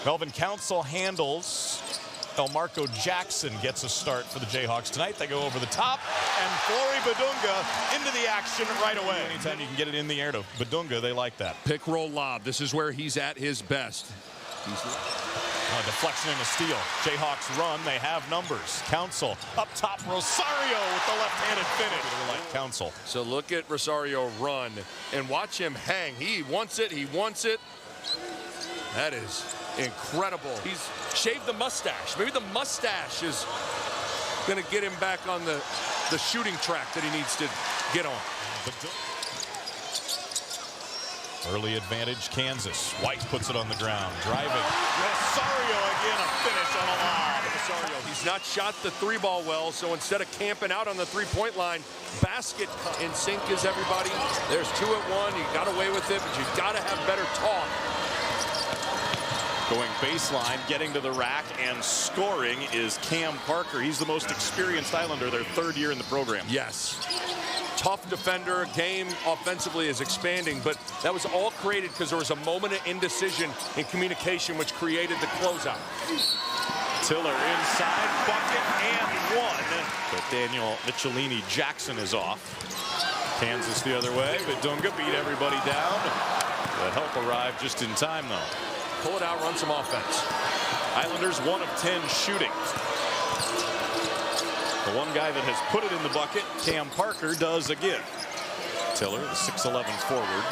Melvin Council handles. Elmarco Jackson gets a start for the Jayhawks tonight. They go over the top, and Flory Badunga into the action right away. Anytime you can get it in the air to Badunga, they like that. Pick roll lob. This is where he's at his best. A deflection and a steal. Jayhawks run. They have numbers. Council up top. Rosario with the left-handed finish. Like Council. So look at Rosario run and watch him hang. He wants it. He wants it. That is incredible. He's shaved the mustache. Maybe the mustache is going to get him back on the shooting track that he needs to get on. Early advantage, Kansas. White puts it on the ground. Driving. Rosario again, a finish on a lob. Rosario, he's not shot the three-ball well, so instead of camping out on the three-point line, basket in sync is everybody. There's 2 at 1. You got away with it, but you got to have better talk. Going baseline, getting to the rack, and scoring is Cam Parker. He's the most experienced Islander, their 3rd year in the program. Yes. Tough defender. Game offensively is expanding, but that was all created because there was a moment of indecision in communication, which created the closeout. Tiller inside, bucket, and 1. But Daniel Michelini Jackson is off. Kansas the other way. Badunga beat everybody down. The help arrived just in time, though. Pull it out, run some offense. Islanders 1 of 10 shooting. The one guy that has put it in the bucket, Cam Parker, does again. Tiller, the 6'11" forward.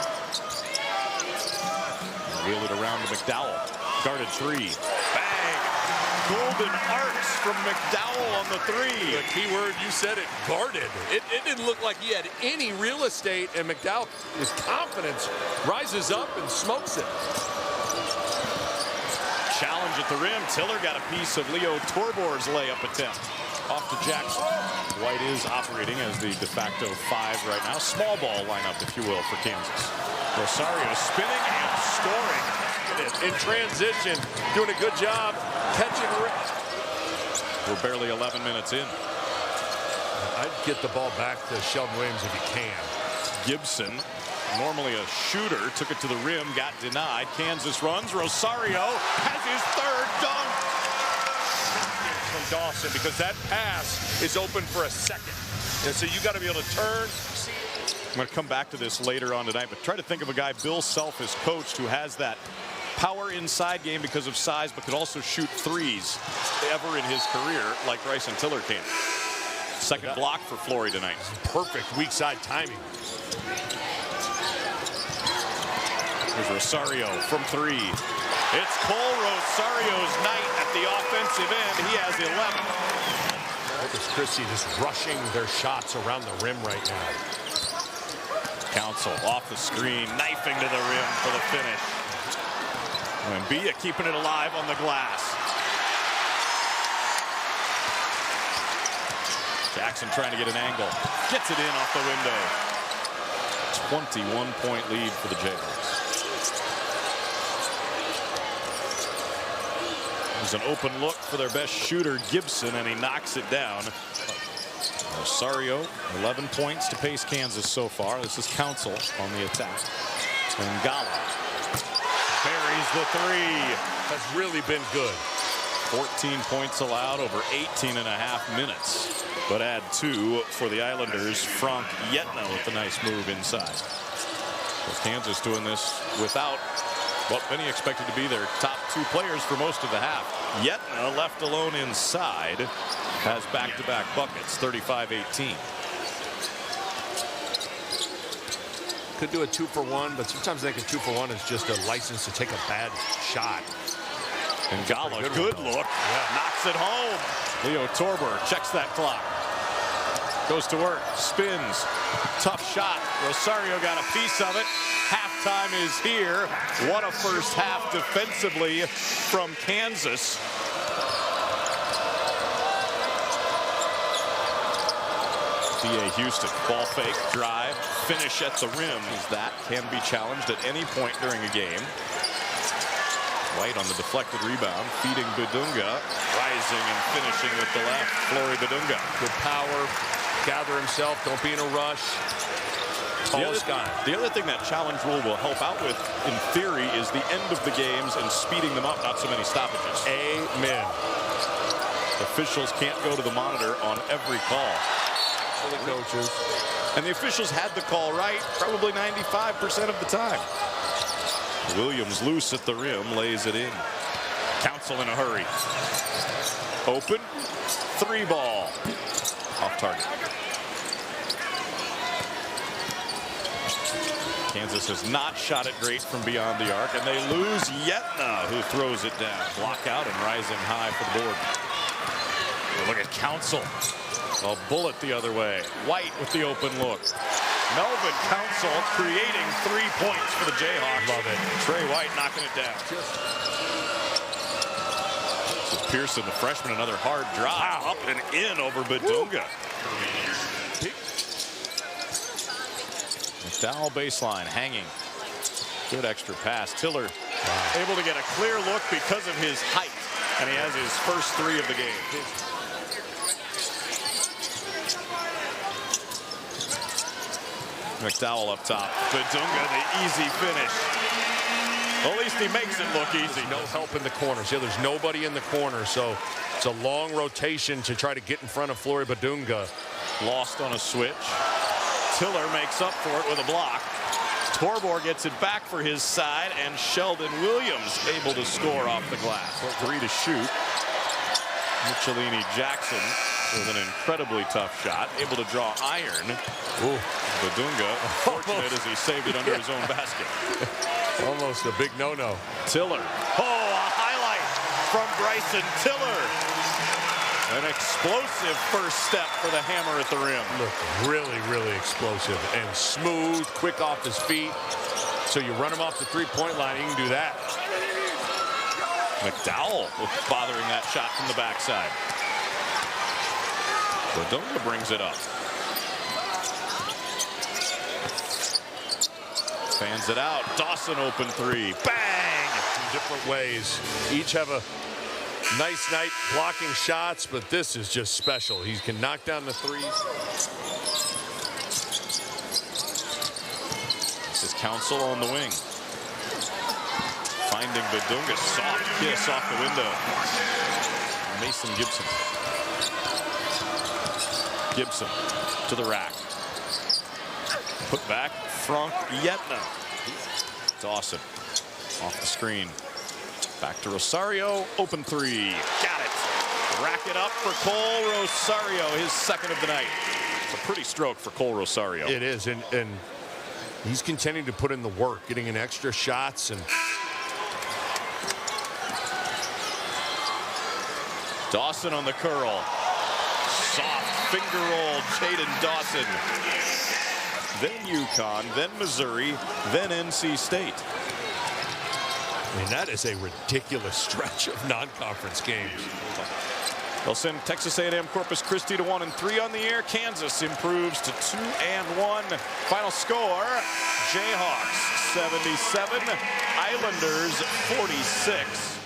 Wheel it around to McDowell. Guarded 3. Bang! Golden arcs from McDowell on the 3. The key word, you said it, guarded. It didn't look like he had any real estate, and McDowell, his confidence rises up and smokes it. Challenge at the rim. Tiller got a piece of Leo Torbor's layup attempt. Off to Jackson. White is operating as the de facto 5 right now. Small ball lineup, if you will, for Kansas. Rosario spinning and scoring. In transition, doing a good job catching. We're barely 11 minutes in. I'd get the ball back to Sheldon Williams if you can. Gibson, normally a shooter, took it to the rim, got denied. Kansas runs. Rosario has his 3rd dunk. From Dawson, because that pass is open for a second. And so you got to be able to turn. I'm going to come back to this later on tonight, but try to think of a guy Bill Self has coached who has that power inside game because of size, but could also shoot threes ever in his career like Bryson Tiller can. Second block for Flory tonight. Perfect weak side timing. Here's Rosario from 3. It's Cole Rosario's night at the offensive end. He has 11. Corpus-Christi just rushing their shots around the rim right now. Council off the screen, knifing to the rim for the finish. And Bia keeping it alive on the glass. Jackson trying to get an angle. Gets it in off the window. 21-point lead for the Jayhawks. There's an open look for their best shooter, Gibson, and he knocks it down. Rosario, 11 points to pace Kansas so far. This is Council on the attack. And Gala buries the 3. Has really been good. 14 points allowed over 18.5 minutes. But add 2 for the Islanders. Frank Yetna with the nice move inside. So Kansas doing this without what many expected to be their top 2 players for most of the half. Yetna left alone inside has back-to-back buckets, 35-18. Could do a 2-for-1, but sometimes I think a 2-for-1 is just a license to take a bad shot. And Gala, good look, knocks it home. Leo Torber checks that clock. Goes to work, spins, tough shot. Rosario got a piece of it. Halftime is here. What a first half defensively from Kansas. D.A. Houston, ball fake, drive, finish at the rim. That can be challenged at any point during a game. White on the deflected rebound, feeding Badunga, rising and finishing with the left. Flory Badunga. Good power, gather himself, don't be in a rush. tallest guy. The other thing that challenge rule will help out with, in theory, is the end of the games and speeding them up, not so many stoppages. Amen. Officials can't go to the monitor on every call. For the coaches. And the officials had the call right probably 95% of the time. Williams loose at the rim, lays it in. Council in a hurry. Open. 3 ball. Off target. Kansas has not shot it great from beyond the arc, and they lose Yetna, who throws it down. Block out and rising high for the board. Look at Council. A bullet the other way. White with the open look. Melvin Council creating 3 points for the Jayhawks. Love it. Trey White knocking it down. This is Pearson, the freshman, another hard drive. Up and in over Badunga. McDowell baseline hanging. Good extra pass. Tiller able to get a clear look because of his height. And he has his first 3 of the game. McDowell up top. Badunga, the easy finish. Well, at least he makes it look easy. No help in the corners. Yeah, there's nobody in the corner, so it's a long rotation to try to get in front of Flory Badunga. Lost on a switch. Tiller makes up for it with a block. Torbor gets it back for his side, and Sheldon Williams able to score off the glass. 3 to shoot. Michelini Jackson with an incredibly tough shot, able to draw iron. Ooh. Badunga, fortunate as he saved it under his own basket. Almost a big no-no. Tiller. Oh, a highlight from Bryson Tiller. An explosive first step for the Hammer at the rim. Look, really, really explosive and smooth, quick off his feet. So you run him off the three-point line, he can do that. McDowell bothering that shot from the backside. Badunga brings it up. Fans it out. Dawson open 3. Bang! In different ways. Each have a nice night blocking shots, but this is just special. He can knock down the threes. This is Council on the wing. Finding Badunga. Soft kiss off the window. Mason Gibson. Gibson to the rack. Put back. Frank Yetna. Dawson off the screen. Back to Rosario. Open 3. Got it. Rack it up for Cole Rosario. His second of the night. It's a pretty stroke for Cole Rosario. It is, and he's continuing to put in the work, getting in extra shots. And Dawson on the curl. Soft finger roll, Jaden Dawson. Then UConn, then Missouri, then NC State. I mean, that is a ridiculous stretch of non-conference games. They'll send Texas A&M Corpus-Christi to 1-3 on the year. Kansas improves to 2-1. Final score, Jayhawks 77, Islanders 46.